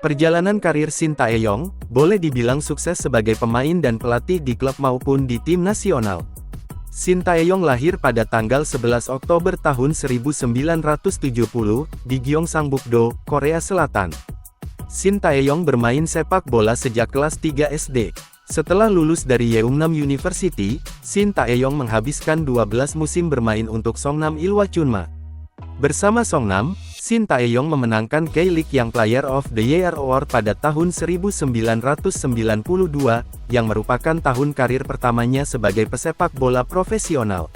Perjalanan karir Shin Tae-yong boleh dibilang sukses sebagai pemain dan pelatih di klub maupun di tim nasional. Shin Tae-yong lahir pada tanggal 11 Oktober tahun 1970 di Gyeongsangbuk-do, Korea Selatan. Shin Tae-yong bermain sepak bola sejak kelas 3 SD. Setelah lulus dari Yeongnam University, Shin Tae-yong menghabiskan 12 musim bermain untuk Songnam Ilhwa-chunma. Bersama Songnam, Shin Tae-yong memenangkan K-League Young Player of the Year Award pada tahun 1992, yang merupakan tahun karir pertamanya sebagai pesepak bola profesional.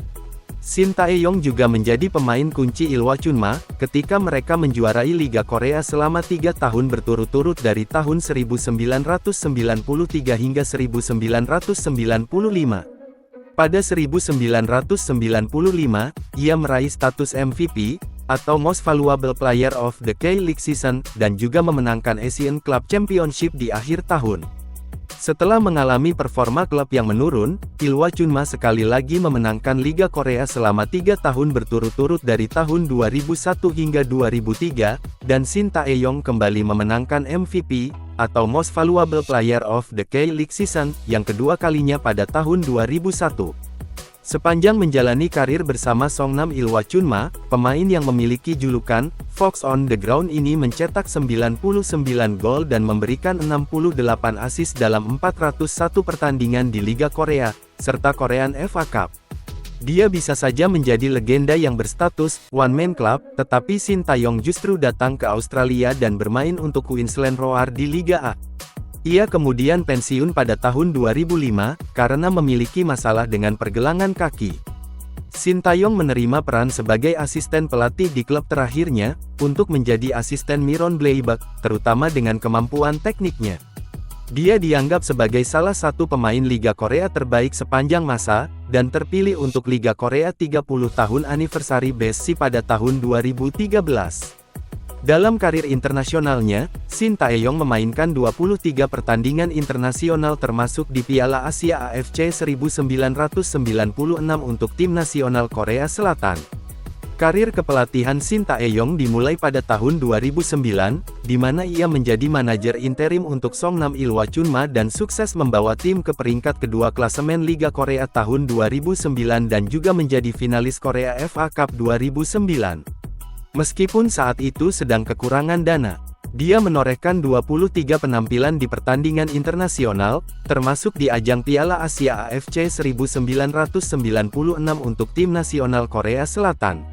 Shin Tae-yong juga menjadi pemain kunci Ilhwa-chunma, ketika mereka menjuarai Liga Korea selama 3 tahun berturut-turut dari tahun 1993 hingga 1995. Pada 1995, ia meraih status MVP, atau Most Valuable Player of the K-League Season, dan juga memenangkan Asian Club Championship di akhir tahun. Setelah mengalami performa klub yang menurun, Ilhwa-chunma sekali lagi memenangkan Liga Korea selama 3 tahun berturut-turut dari tahun 2001 hingga 2003, dan Shin Tae-yong kembali memenangkan MVP, atau Most Valuable Player of the K-League Season, yang kedua kalinya pada tahun 2001. Sepanjang menjalani karir bersama Songnam Ilhwa-chunma, pemain yang memiliki julukan Fox on the Ground ini mencetak 99 gol dan memberikan 68 assist dalam 401 pertandingan di Liga Korea, serta Korean FA Cup. Dia bisa saja menjadi legenda yang berstatus one-man club, tetapi Shin Tae-yong justru datang ke Australia dan bermain untuk Queensland Roar di Liga A. Ia kemudian pensiun pada tahun 2005, karena memiliki masalah dengan pergelangan kaki. Shin Tae-yong menerima peran sebagai asisten pelatih di klub terakhirnya, untuk menjadi asisten Miron Bleiburg, terutama dengan kemampuan tekniknya. Dia dianggap sebagai salah satu pemain Liga Korea terbaik sepanjang masa, dan terpilih untuk Liga Korea 30 tahun Anniversary Best pada tahun 2013. Dalam karir internasionalnya, Shin Tae-yong memainkan 23 pertandingan internasional termasuk di Piala Asia AFC 1996 untuk tim nasional Korea Selatan. Karir kepelatihan Shin Tae-yong dimulai pada tahun 2009, di mana ia menjadi manajer interim untuk Songnam Ilhwa-chunma dan sukses membawa tim ke peringkat kedua klasemen Liga Korea tahun 2009 dan juga menjadi finalis Korea FA Cup 2009. Meskipun saat itu sedang kekurangan dana, dia menorehkan 23 penampilan di pertandingan internasional, termasuk di ajang Piala Asia AFC 1996 untuk tim nasional Korea Selatan.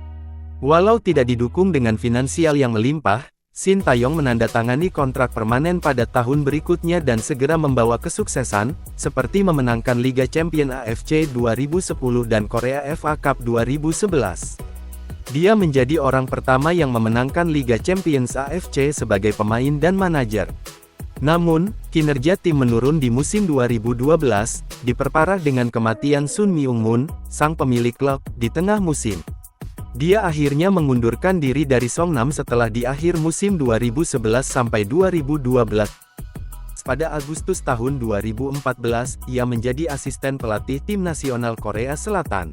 Walau tidak didukung dengan finansial yang melimpah, Shin Tae-yong menandatangani kontrak permanen pada tahun berikutnya dan segera membawa kesuksesan, seperti memenangkan Liga Champion AFC 2010 dan Korea FA Cup 2011. Dia menjadi orang pertama yang memenangkan Liga Champions AFC sebagai pemain dan manajer. Namun, kinerja tim menurun di musim 2012, diperparah dengan kematian Sun Myung-moon, sang pemilik klub, di tengah musim. Dia akhirnya mengundurkan diri dari Songnam setelah di akhir musim 2011 sampai 2012. Pada Agustus tahun 2014, ia menjadi asisten pelatih tim nasional Korea Selatan.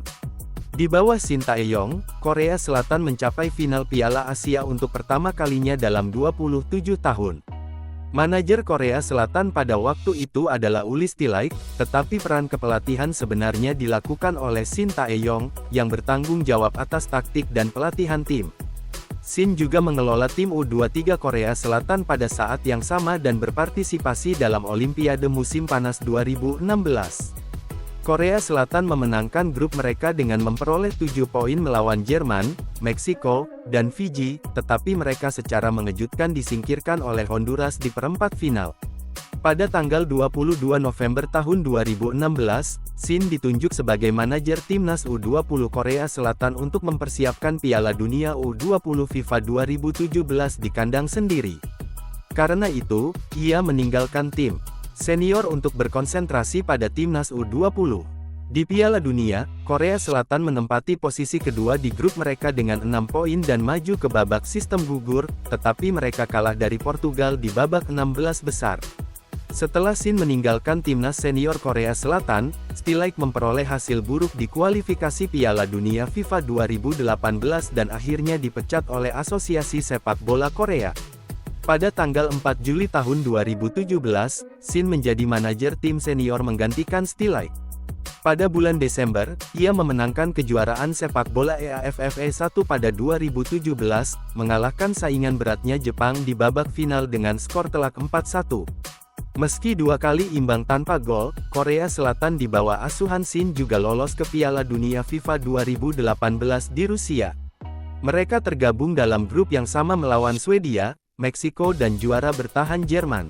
Di bawah Shin Tae-yong, Korea Selatan mencapai final Piala Asia untuk pertama kalinya dalam 27 tahun. Manajer Korea Selatan pada waktu itu adalah Ulis Tilaik, tetapi peran kepelatihan sebenarnya dilakukan oleh Shin Tae-yong, yang bertanggung jawab atas taktik dan pelatihan tim. Shin juga mengelola tim U23 Korea Selatan pada saat yang sama dan berpartisipasi dalam Olimpiade musim panas 2016. Korea Selatan memenangkan grup mereka dengan memperoleh 7 poin melawan Jerman, Meksiko, dan Fiji, tetapi mereka secara mengejutkan disingkirkan oleh Honduras di perempat final. Pada tanggal 22 November tahun 2016, Shin ditunjuk sebagai manajer timnas U20 Korea Selatan untuk mempersiapkan Piala Dunia U20 FIFA 2017 di kandang sendiri. Karena itu, ia meninggalkan tim senior untuk berkonsentrasi pada timnas U20. Di Piala Dunia, Korea Selatan menempati posisi kedua di grup mereka dengan 6 poin dan maju ke babak sistem gugur, tetapi mereka kalah dari Portugal di babak 16 besar. Setelah Shin meninggalkan timnas senior Korea Selatan, Stilaik memperoleh hasil buruk di kualifikasi Piala Dunia FIFA 2018 dan akhirnya dipecat oleh Asosiasi Sepak Bola Korea. Pada tanggal 4 Juli tahun 2017, Shin menjadi manajer tim senior menggantikan Stillite. Pada bulan Desember, ia memenangkan kejuaraan sepak bola EAFF E1 pada 2017, mengalahkan saingan beratnya Jepang di babak final dengan skor telak 4-1. Meski 2 kali imbang tanpa gol, Korea Selatan di bawah asuhan Shin juga lolos ke Piala Dunia FIFA 2018 di Rusia. Mereka tergabung dalam grup yang sama melawan Swedia, Meksiko dan juara bertahan Jerman.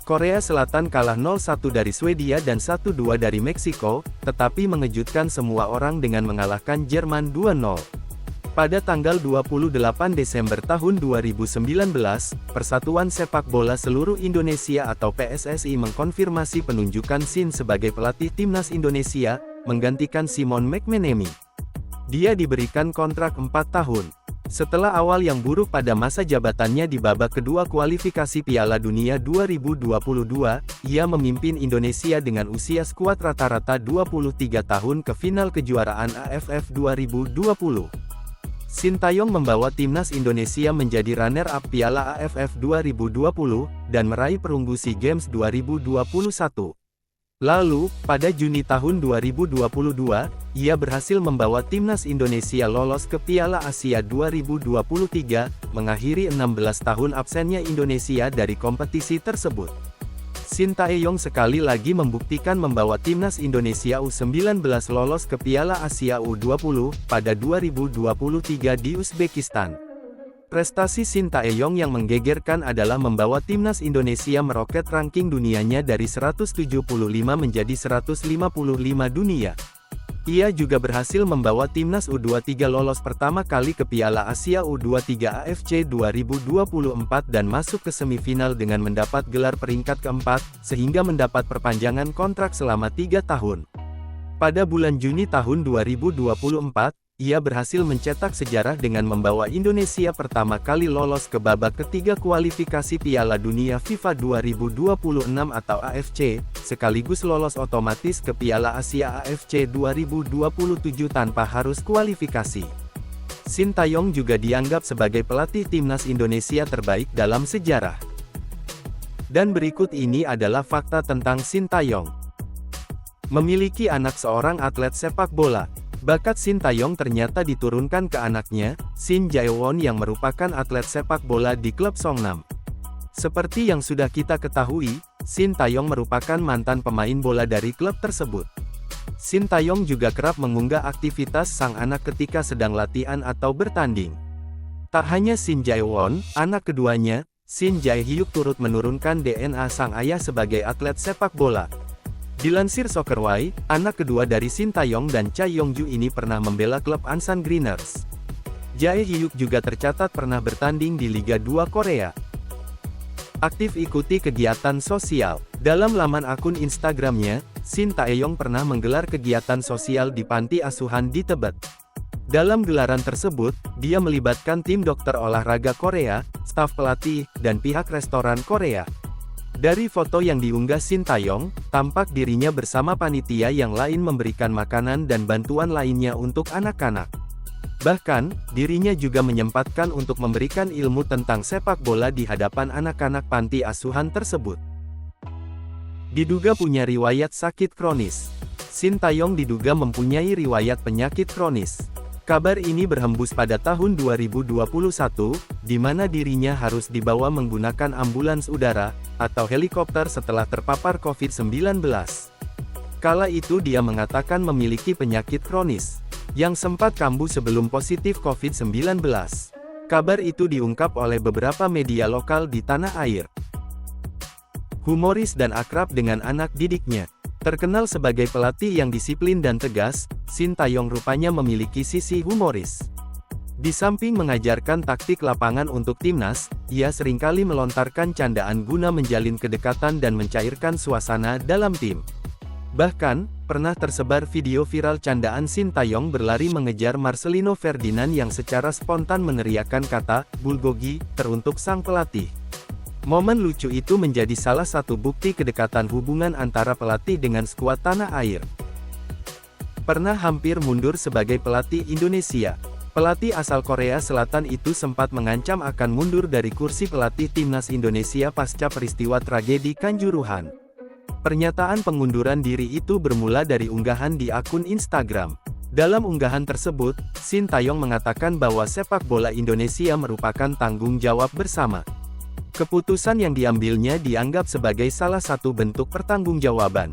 Korea Selatan kalah 0-1 dari Swedia dan 1-2 dari Meksiko, tetapi mengejutkan semua orang dengan mengalahkan Jerman 2-0. Pada tanggal 28 Desember tahun 2019, Persatuan Sepak Bola Seluruh Indonesia atau PSSI mengkonfirmasi penunjukan Shin sebagai pelatih timnas Indonesia, menggantikan Simon McManamy. Dia diberikan kontrak 4 tahun. Setelah awal yang buruk pada masa jabatannya di babak kedua kualifikasi Piala Dunia 2022, ia memimpin Indonesia dengan usia skuad rata-rata 23 tahun ke final kejuaraan AFF 2020. Shin Tae-yong membawa timnas Indonesia menjadi runner-up Piala AFF 2020, dan meraih perunggu SEA Games 2021. Lalu, pada Juni tahun 2022, ia berhasil membawa timnas Indonesia lolos ke Piala Asia 2023, mengakhiri 16 tahun absennya Indonesia dari kompetisi tersebut. Shin Tae-yong sekali lagi membuktikan membawa timnas Indonesia U19 lolos ke Piala Asia U20, pada 2023 di Uzbekistan. Prestasi Shin Tae-yong yang menggegerkan adalah membawa timnas Indonesia meroket ranking dunianya dari 175 menjadi 155 dunia. Ia juga berhasil membawa timnas U23 lolos pertama kali ke Piala Asia U23 AFC 2024 dan masuk ke semifinal dengan mendapat gelar peringkat keempat, sehingga mendapat perpanjangan kontrak selama 3 tahun. Pada bulan Juni tahun 2024, ia berhasil mencetak sejarah dengan membawa Indonesia pertama kali lolos ke babak ketiga kualifikasi Piala Dunia FIFA 2026 atau AFC, sekaligus lolos otomatis ke Piala Asia AFC 2027 tanpa harus kualifikasi. Shin Tae-yong juga dianggap sebagai pelatih timnas Indonesia terbaik dalam sejarah. Dan berikut ini adalah fakta tentang Shin Tae-yong. Memiliki anak seorang atlet sepak bola. Bakat Shin Tae-yong ternyata diturunkan ke anaknya, Shin Jae-won yang merupakan atlet sepak bola di klub Songnam. Seperti yang sudah kita ketahui, Shin Tae-yong merupakan mantan pemain bola dari klub tersebut. Shin Tae-yong juga kerap mengunggah aktivitas sang anak ketika sedang latihan atau bertanding. Tak hanya Shin Jae-won, anak keduanya, Shin Jae-hyuk turut menurunkan DNA sang ayah sebagai atlet sepak bola. Dilansir Soccerway, anak kedua dari Shin Tae-yong dan Cha Yong-ju ini pernah membela klub Ansan Greeners. Jae-hyuk juga tercatat pernah bertanding di Liga 2 Korea. Aktif ikuti kegiatan sosial. Dalam laman akun Instagramnya, Shin Tae-yong pernah menggelar kegiatan sosial di panti asuhan di Tebet. Dalam gelaran tersebut, dia melibatkan tim dokter olahraga Korea, staf pelatih, dan pihak restoran Korea. Dari foto yang diunggah Shin Tae-yong, tampak dirinya bersama panitia yang lain memberikan makanan dan bantuan lainnya untuk anak-anak. Bahkan, dirinya juga menyempatkan untuk memberikan ilmu tentang sepak bola di hadapan anak-anak panti asuhan tersebut. Diduga punya riwayat sakit kronis. Shin Tae-yong diduga mempunyai riwayat penyakit kronis. Kabar ini berhembus pada tahun 2021, di mana dirinya harus dibawa menggunakan ambulans udara, atau helikopter setelah terpapar COVID-19. Kala itu dia mengatakan memiliki penyakit kronis, yang sempat kambuh sebelum positif COVID-19. Kabar itu diungkap oleh beberapa media lokal di tanah air. Humoris dan akrab dengan anak didiknya. Terkenal sebagai pelatih yang disiplin dan tegas, Shin Tae-yong rupanya memiliki sisi humoris. Di samping mengajarkan taktik lapangan untuk timnas, ia seringkali melontarkan candaan guna menjalin kedekatan dan mencairkan suasana dalam tim. Bahkan, pernah tersebar video viral candaan Shin Tae-yong berlari mengejar Marcelino Ferdinand yang secara spontan meneriakkan kata "bulgogi" teruntuk sang pelatih. Momen lucu itu menjadi salah satu bukti kedekatan hubungan antara pelatih dengan skuad tanah air. Pernah hampir mundur sebagai pelatih Indonesia. Pelatih asal Korea Selatan itu sempat mengancam akan mundur dari kursi pelatih timnas Indonesia pasca peristiwa tragedi Kanjuruhan. Pernyataan pengunduran diri itu bermula dari unggahan di akun Instagram. Dalam unggahan tersebut, Shin Taeyong mengatakan bahwa sepak bola Indonesia merupakan tanggung jawab bersama. Keputusan yang diambilnya dianggap sebagai salah satu bentuk pertanggungjawaban.